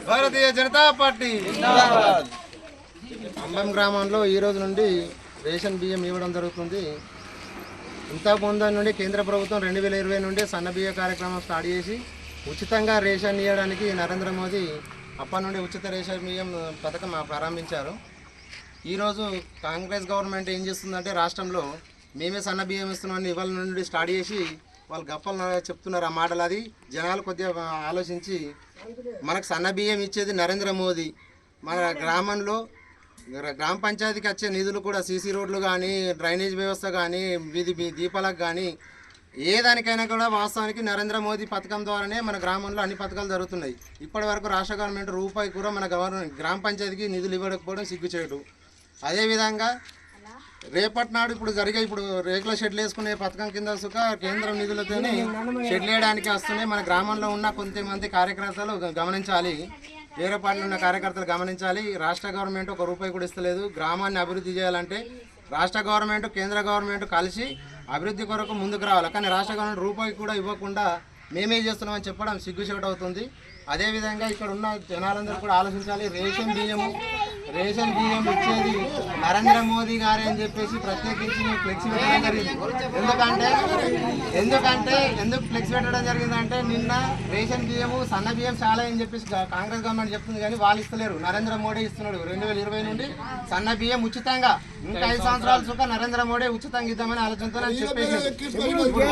Bharatiya Janata party అంబం గ్రామంలో ఈ రోజు నుండి రేషన్ బియ్యం ఇవ్వడం జరుగుతుంది. ఇంతకుముందు నుండి కేంద్ర ప్రభుత్వం 2020 నుండి సన్న బియ్య కార్యక్రమం స్టార్ట్ చేసి ఉచితంగా రేషన్ ఇవ్వడానికి నరేంద్ర మోదీ అప్పటి నుండి ఉచిత రేషన్ బియ్యం పథకం ప్రారంభించారు. ఈరోజు కాంగ్రెస్ గవర్నమెంట్ ఏం చేస్తుందంటే రాష్ట్రంలో మేమే సన్న బియ్యం ఇస్తున్నామని ఇవాళ నుండి స్టార్ట్ చేసి వాళ్ళు గప్పలు చెప్తున్నారు. ఆ మాటలు అది జనాలు కొద్దిగా ఆలోచించి మనకు సన్న బియ్యం ఇచ్చేది నరేంద్ర మోదీ. మన గ్రామంలో గ్రామ పంచాయతీకి వచ్చే నిధులు కూడా సీసీ రోడ్లు కానీ, డ్రైనేజ్ వ్యవస్థ కానీ, వీధి దీపాలకు కానీ ఏ దానికైనా కూడా వాస్తవానికి నరేంద్ర మోదీ పథకం ద్వారానే మన గ్రామంలో అన్ని పథకాలు జరుగుతున్నాయి. ఇప్పటి వరకు రాష్ట్ర గవర్నమెంట్ రూపాయి కూడా మన గ్రామ పంచాయతీకి నిధులు ఇవ్వకపోవడం సిగ్గుచేటు. అదేవిధంగా రేపటి నాడు ఇప్పుడు రేకుల షెడ్లు వేసుకునే పథకం కింద సుఖ కేంద్రం నిధులతోనే షెడ్లు వేయడానికి వస్తున్నాయి. మన గ్రామంలో ఉన్న కొంతమంది కార్యకర్తలు గమనించాలి, వేరే పార్టీలో ఉన్న కార్యకర్తలు గమనించాలి. రాష్ట్ర గవర్నమెంట్ ఒక రూపాయి కూడా ఇస్తలేదు. గ్రామాన్ని అభివృద్ధి చేయాలంటే రాష్ట్ర గవర్నమెంట్ కేంద్ర గవర్నమెంట్ కలిసి అభివృద్ధి కొరకు ముందుకు రావాలి. కానీ రాష్ట్ర గవర్నమెంట్ రూపాయి కూడా ఇవ్వకుండా మేమే చేస్తున్నామని చెప్పడం సిగ్గుచేటు అవుతుంది. అదేవిధంగా ఇక్కడ ఉన్న జనాలందరూ కూడా ఆలోచించాలి. రేషన్ బియ్యం ఇచ్చేది నరేంద్ర మోదీ గారే అని చెప్పేసి ప్రత్యేకించి ఫ్లెక్స్ పెట్టడం జరిగింది. ఎందుకు ఫ్లెక్స్ పెట్టడం జరిగిందంటే నిన్న రేషన్ బియ్యము సన్న బియ్యం చాలా అని చెప్పేసి కాంగ్రెస్ గవర్నమెంట్ చెప్తుంది, కానీ వాళ్ళు ఇస్తలేరు. నరేంద్ర మోడీ ఇస్తున్నాడు. 2020 నుండి సన్న బియ్యం ఉచితంగా ఇంకా 5 సంవత్సరాల సుఖ నరేంద్ర మోడీ ఉచితంగా ఇద్దామని ఆలోచనతో చెప్పేసి